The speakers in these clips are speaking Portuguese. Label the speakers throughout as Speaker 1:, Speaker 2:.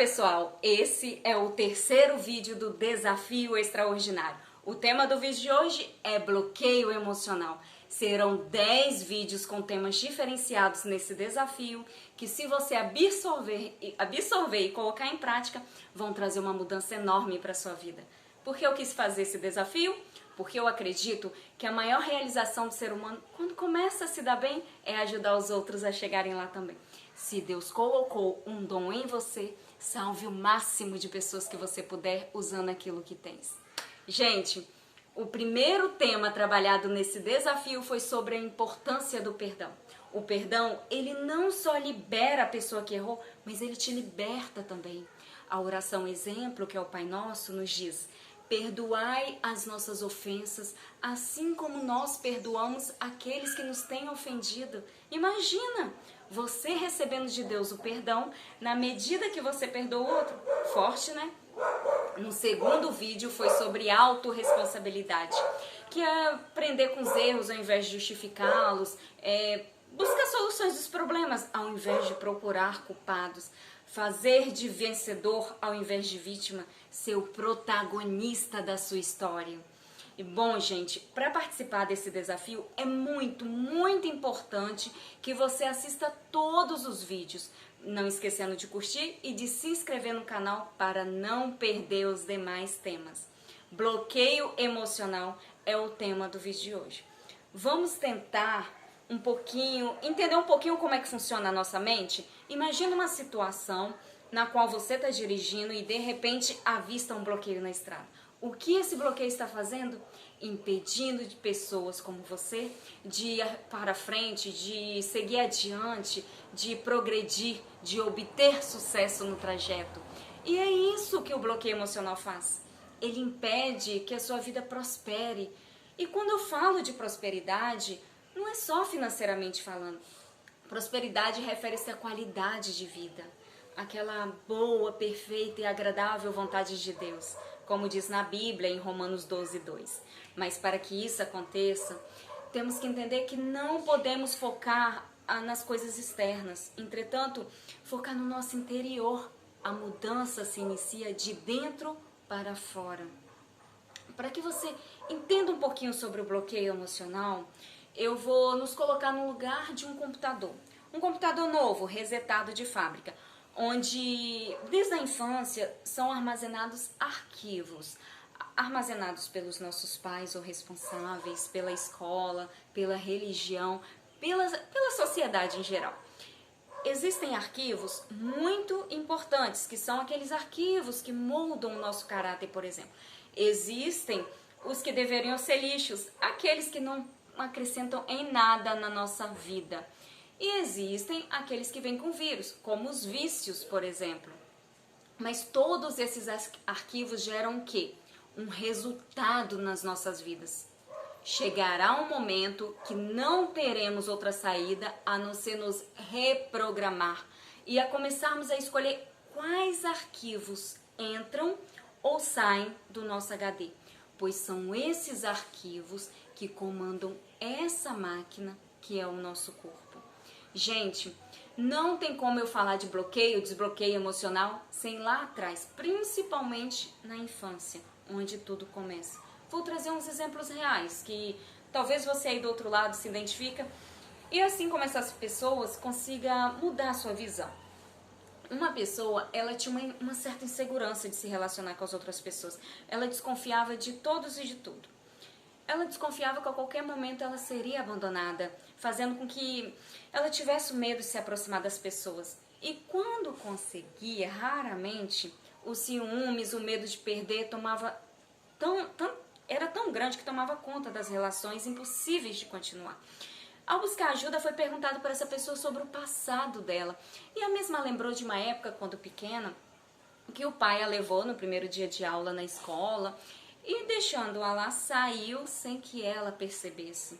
Speaker 1: pessoal, esse é o terceiro vídeo do Desafio Extraordinário. O tema do vídeo de hoje é bloqueio emocional. Serão 10 vídeos com temas diferenciados nesse desafio que, se você absorver e colocar em prática, vão trazer uma mudança enorme para a sua vida. Por que eu quis fazer esse desafio? Porque eu acredito que a maior realização do ser humano, quando começa a se dar bem, é ajudar os outros a chegarem lá também. Se Deus colocou um dom em você, salve o máximo de pessoas que você puder usando aquilo que tens. Gente, o primeiro tema trabalhado nesse desafio foi sobre a importância do perdão. O perdão, ele não só libera a pessoa que errou, mas ele te liberta também. A oração exemplo, que é o Pai Nosso, nos diz: perdoai as nossas ofensas, assim como nós perdoamos aqueles que nos têm ofendido. Imagina, você recebendo de Deus o perdão, na medida que você perdoa o outro. Forte, né? No segundo vídeo foi sobre autorresponsabilidade, que é aprender com os erros ao invés de justificá-los, buscar soluções dos problemas ao invés de procurar culpados, fazer de vencedor ao invés de vítima, ser o protagonista da sua história. E bom, gente, para participar desse desafio é muito importante que você assista todos os vídeos, não esquecendo de curtir e de se inscrever no canal para não perder os demais temas. Bloqueio emocional é o tema do vídeo de hoje. Vamos tentar entender um pouquinho como é que funciona a nossa mente? Imagina uma situação na qual você está dirigindo e de repente avista um bloqueio na estrada. O que esse bloqueio está fazendo? Impedindo de pessoas como você de ir para frente, de seguir adiante, de progredir, de obter sucesso no trajeto. E é isso que o bloqueio emocional faz. Ele impede que a sua vida prospere. E quando eu falo de prosperidade, não é só financeiramente falando. Prosperidade refere-se à qualidade de vida, aquela boa, perfeita e agradável vontade de Deus, como diz na Bíblia em Romanos 12:2. Mas para que isso aconteça, temos que entender que não podemos focar nas coisas externas. Entretanto, focar no nosso interior. A mudança se inicia de dentro para fora. Para que você entenda um pouquinho sobre o bloqueio emocional, eu vou nos colocar no lugar de um computador. Um computador novo, resetado de fábrica, onde desde a infância são armazenados arquivos, armazenados pelos nossos pais ou responsáveis, pela escola, pela religião, pela sociedade em geral. Existem arquivos muito importantes, que são aqueles arquivos que moldam o nosso caráter, por exemplo. Existem os que deveriam ser lixos, aqueles que não acrescentam em nada na nossa vida. E existem aqueles que vêm com vírus, como os vícios, por exemplo. Mas todos esses arquivos geram o quê? Um resultado nas nossas vidas. Chegará um momento que não teremos outra saída a não ser nos reprogramar e a começarmos a escolher quais arquivos entram ou saem do nosso HD, pois são esses arquivos que comandam essa máquina que é o nosso corpo. Gente, não tem como eu falar de bloqueio, desbloqueio emocional sem lá atrás, principalmente na infância, onde tudo começa. Vou trazer uns exemplos reais que talvez você aí do outro lado se identifica e assim como essas pessoas consiga mudar a sua visão. Uma pessoa, ela tinha uma certa insegurança de se relacionar com as outras pessoas. Ela desconfiava de todos e de tudo. Ela desconfiava que a qualquer momento ela seria abandonada, fazendo com que ela tivesse medo de se aproximar das pessoas. E quando conseguia, raramente, os ciúmes, o medo de perder era tão grande que tomava conta das relações impossíveis de continuar. Ao buscar ajuda, foi perguntado para essa pessoa sobre o passado dela. E a mesma lembrou de uma época, quando pequena, que o pai a levou no primeiro dia de aula na escola e, deixando-a lá, saiu sem que ela percebesse.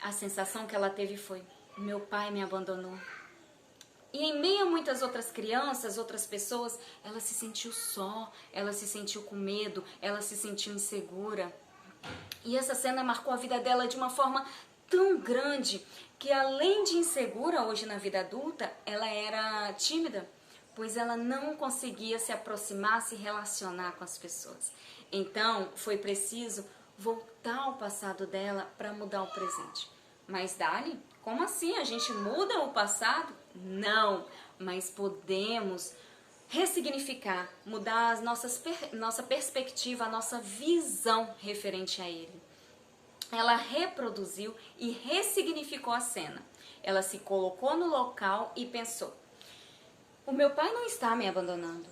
Speaker 1: A sensação que ela teve foi: meu pai me abandonou. E em meio a muitas outras crianças, outras pessoas, ela se sentiu só, ela se sentiu com medo, ela se sentiu insegura. E essa cena marcou a vida dela de uma forma tão grande que, além de insegura hoje na vida adulta, ela era tímida. pois ela não conseguia se aproximar, se relacionar com as pessoas. Então, foi preciso voltar ao passado dela para mudar o presente. Mas, Dali, como assim? A gente muda o passado? Não, mas podemos ressignificar, mudar as nossa perspectiva, a nossa visão referente a ele. Ela reproduziu e ressignificou a cena. Ela se colocou no local e pensou: o meu pai não está me abandonando.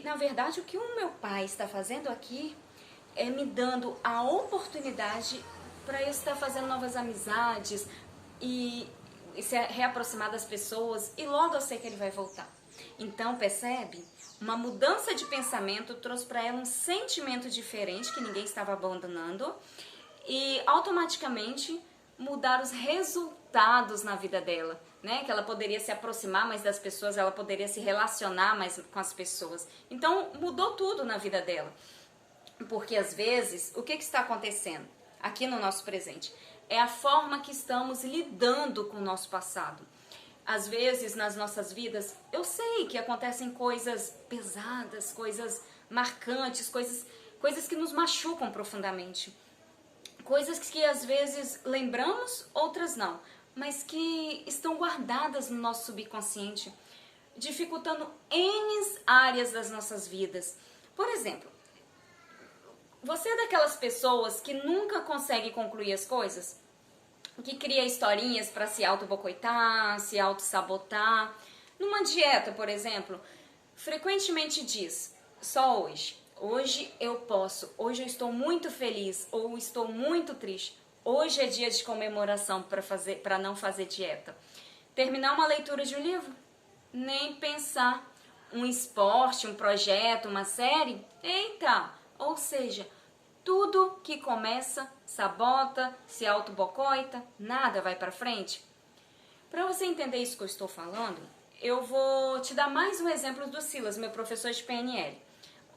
Speaker 1: Na verdade, o que o meu pai está fazendo aqui é me dando a oportunidade para eu estar fazendo novas amizades e se reaproximar das pessoas, e logo eu sei que ele vai voltar. Então, percebe? Uma mudança de pensamento trouxe para ela um sentimento diferente que ninguém estava abandonando e automaticamente mudar os resultados na vida dela, né? Que ela poderia se aproximar mais das pessoas, ela poderia se relacionar mais com as pessoas. Então, mudou tudo na vida dela. Porque às vezes, o que está acontecendo aqui no nosso presente? É a forma que estamos lidando com o nosso passado. Às vezes, nas nossas vidas, eu sei que acontecem coisas pesadas, coisas marcantes, coisas que nos machucam profundamente. Coisas que às vezes lembramos, outras não, mas que estão guardadas no nosso subconsciente, dificultando N áreas das nossas vidas. Por exemplo, você é daquelas pessoas que nunca consegue concluir as coisas? Que cria historinhas para se auto-bocoitar, se auto-sabotar. Numa dieta, por exemplo, frequentemente diz: só hoje. Hoje eu posso. Hoje eu estou muito feliz ou estou muito triste. Hoje é dia de comemoração para não fazer dieta. Terminar uma leitura de um livro? Nem pensar. Um esporte, um projeto, uma série? Eita! Ou seja, tudo que começa, sabota, se auto-bocoita, nada vai para frente. Para você entender isso que eu estou falando, eu vou te dar mais um exemplo do Silas, meu professor de PNL.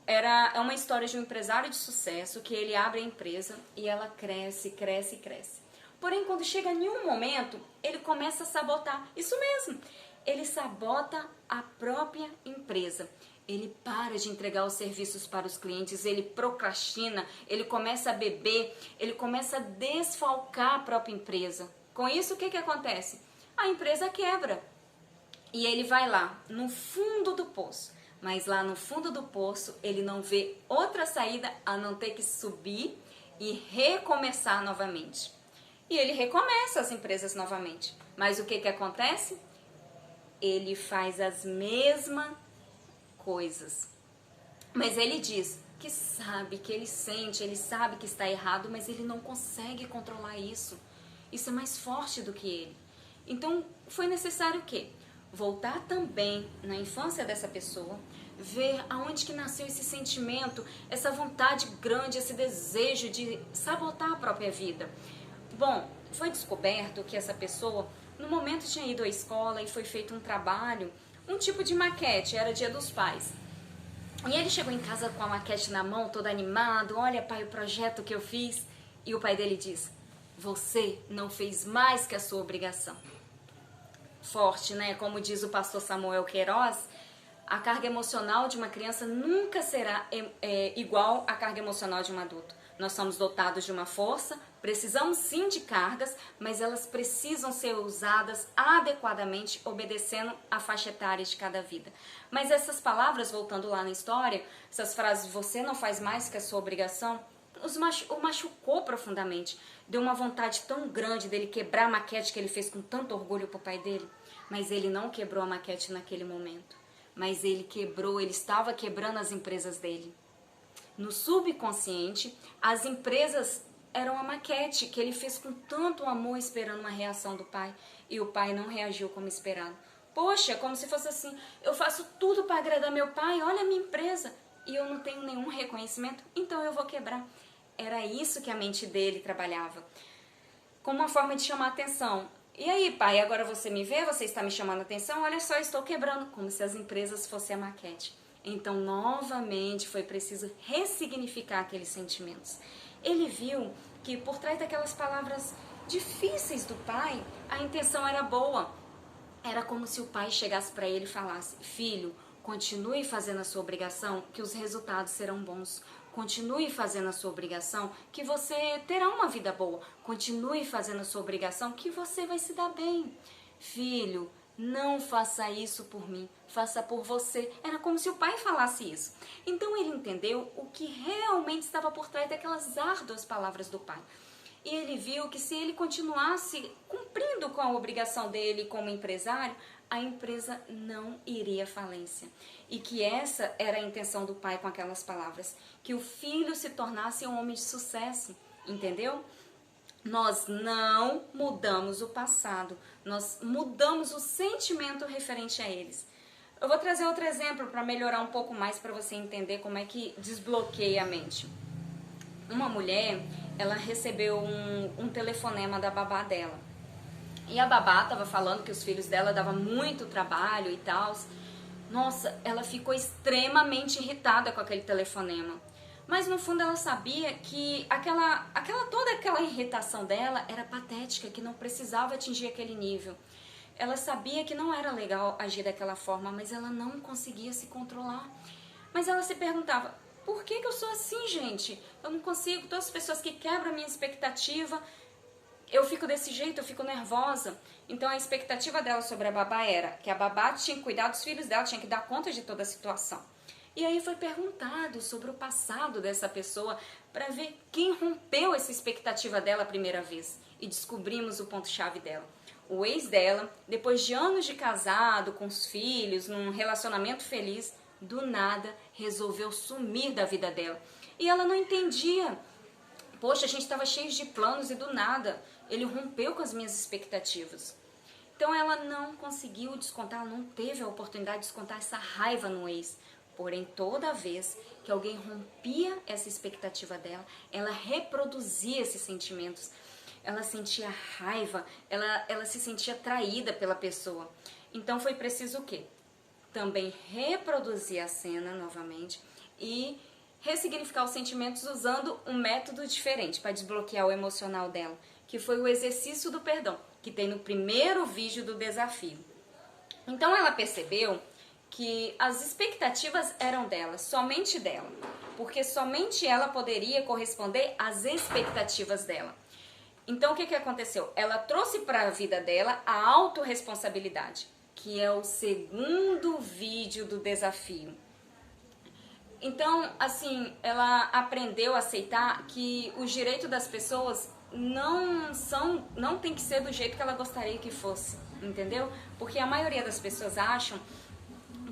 Speaker 1: É uma história de um empresário de sucesso que ele abre a empresa e ela cresce, cresce, cresce. Porém, quando chega em um momento, ele começa a sabotar. Isso mesmo, ele sabota a própria empresa. Ele para de entregar os serviços para os clientes, ele procrastina, ele começa a beber, ele começa a desfalcar a própria empresa. Com isso, o que acontece? A empresa quebra. E ele vai lá, no fundo do poço. Mas lá no fundo do poço, ele não vê outra saída a não ter que subir e recomeçar novamente. E ele recomeça as empresas novamente. Mas o que acontece? Ele faz as mesmas coisas. Mas ele diz que sabe, que ele sente, ele sabe que está errado, mas ele não consegue controlar isso. Isso é mais forte do que ele. Então, foi necessário o quê? Voltar também na infância dessa pessoa, ver aonde que nasceu esse sentimento, essa vontade grande, esse desejo de sabotar a própria vida. Bom, foi descoberto que essa pessoa, no momento tinha ido à escola e foi feito um trabalho, um tipo de maquete, era Dia dos Pais. E ele chegou em casa com a maquete na mão, todo animado: olha, pai, o projeto que eu fiz. E o pai dele diz: você não fez mais que a sua obrigação. Forte, né? Como diz o pastor Samuel Queiroz, a carga emocional de uma criança nunca será igual à carga emocional de um adulto. Nós somos dotados de uma força, precisamos sim de cargas, mas elas precisam ser usadas adequadamente, obedecendo a faixa etária de cada vida. Mas essas palavras, voltando lá na história, essas frases: você não faz mais que a sua obrigação, o machucou profundamente. Deu uma vontade tão grande dele quebrar a maquete que ele fez com tanto orgulho pro pai dele. Mas ele não quebrou a maquete naquele momento. Mas ele quebrou, ele estava quebrando as empresas dele. No subconsciente, as empresas eram a maquete que ele fez com tanto amor, esperando uma reação do pai. E o pai não reagiu como esperado. Poxa, como se fosse assim: eu faço tudo para agradar meu pai, olha a minha empresa, e eu não tenho nenhum reconhecimento, então eu vou quebrar. Era isso que a mente dele trabalhava, como uma forma de chamar atenção. E aí, pai, agora você me vê, você está me chamando atenção, olha só, estou quebrando, como se as empresas fossem a maquete. Então, novamente, foi preciso ressignificar aqueles sentimentos. Ele viu que por trás daquelas palavras difíceis do pai, a intenção era boa. Era como se o pai chegasse para ele e falasse: filho, Continue fazendo a sua obrigação, que os resultados serão bons. Continue fazendo a sua obrigação, que você terá uma vida boa. Continue fazendo a sua obrigação, que você vai se dar bem. Filho, não faça isso por mim, faça por você. Era como se o pai falasse isso. Então ele entendeu o que realmente estava por trás daquelas árduas palavras do pai. E ele viu que se ele continuasse cumprindo com a obrigação dele como empresário, a empresa não iria à falência. E que essa era a intenção do pai com aquelas palavras, que o filho se tornasse um homem de sucesso, entendeu? Nós não mudamos o passado, nós mudamos o sentimento referente a eles. Eu vou trazer outro exemplo para melhorar um pouco mais, para você entender como é que desbloqueia a mente. Uma mulher, ela recebeu um telefonema da babá dela. E a babá estava falando que os filhos dela davam muito trabalho e tal. Nossa, ela ficou extremamente irritada com aquele telefonema. Mas no fundo ela sabia que toda aquela irritação dela era patética, que não precisava atingir aquele nível. Ela sabia que não era legal agir daquela forma, mas ela não conseguia se controlar. Mas ela se perguntava, por que eu sou assim, gente? Eu não consigo, todas as pessoas que quebram a minha expectativa, eu fico desse jeito, eu fico nervosa. Então a expectativa dela sobre a babá era que a babá tinha que cuidar dos filhos dela, tinha que dar conta de toda a situação. E aí foi perguntado sobre o passado dessa pessoa para ver quem rompeu essa expectativa dela a primeira vez. E descobrimos o ponto-chave dela. O ex dela, depois de anos de casado, com os filhos, num relacionamento feliz, do nada resolveu sumir da vida dela. E ela não entendia. Poxa, a gente estava cheio de planos e do nada ele rompeu com as minhas expectativas. Então ela não conseguiu descontar, ela não teve a oportunidade de descontar essa raiva no ex. Porém, toda vez que alguém rompia essa expectativa dela, ela reproduzia esses sentimentos. Ela sentia raiva, ela se sentia traída pela pessoa. Então foi preciso o quê? Também reproduzir a cena novamente e ressignificar os sentimentos usando um método diferente para desbloquear o emocional dela, que foi o exercício do perdão, que tem no primeiro vídeo do desafio. Então ela percebeu que as expectativas eram dela, somente dela, porque somente ela poderia corresponder às expectativas dela. Então o que aconteceu? Ela trouxe para a vida dela a autorresponsabilidade, que é o segundo vídeo do desafio. Então, assim, ela aprendeu a aceitar que os direitos das pessoas não tem que ser do jeito que ela gostaria que fosse, entendeu? Porque a maioria das pessoas acham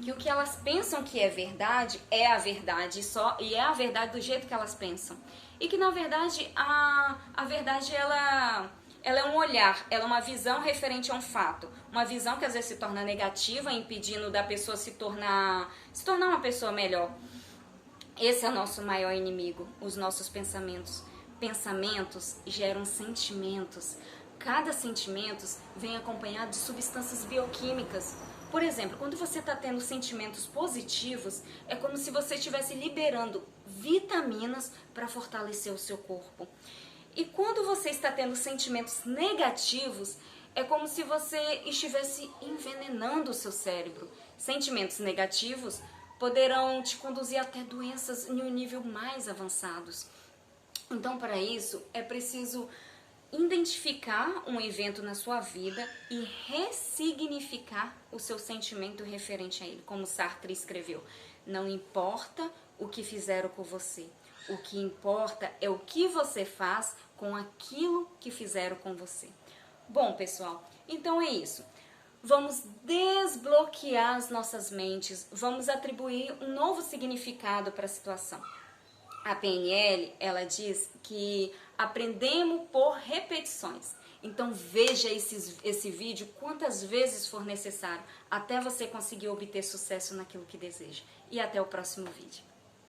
Speaker 1: que o que elas pensam que é a verdade só, e é a verdade do jeito que elas pensam. E que na verdade a verdade ela é um olhar, ela é uma visão referente a um fato. Uma visão que às vezes se torna negativa, impedindo da pessoa se tornar uma pessoa melhor. Esse é o nosso maior inimigo, os nossos pensamentos. Pensamentos geram sentimentos. Cada sentimento vem acompanhado de substâncias bioquímicas. Por exemplo, quando você está tendo sentimentos positivos, é como se você estivesse liberando vitaminas para fortalecer o seu corpo. E quando você está tendo sentimentos negativos, é como se você estivesse envenenando o seu cérebro. Sentimentos negativos poderão te conduzir até doenças em um nível mais avançados. Então, para isso, é preciso identificar um evento na sua vida e ressignificar o seu sentimento referente a ele. Como Sartre escreveu, não importa o que fizeram com você, o que importa é o que você faz com aquilo que fizeram com você. Bom, pessoal, então é isso. Vamos desbloquear as nossas mentes, vamos atribuir um novo significado para a situação. A PNL, ela diz que aprendemos por repetições. Então veja esse vídeo quantas vezes for necessário, até você conseguir obter sucesso naquilo que deseja. E até o próximo vídeo.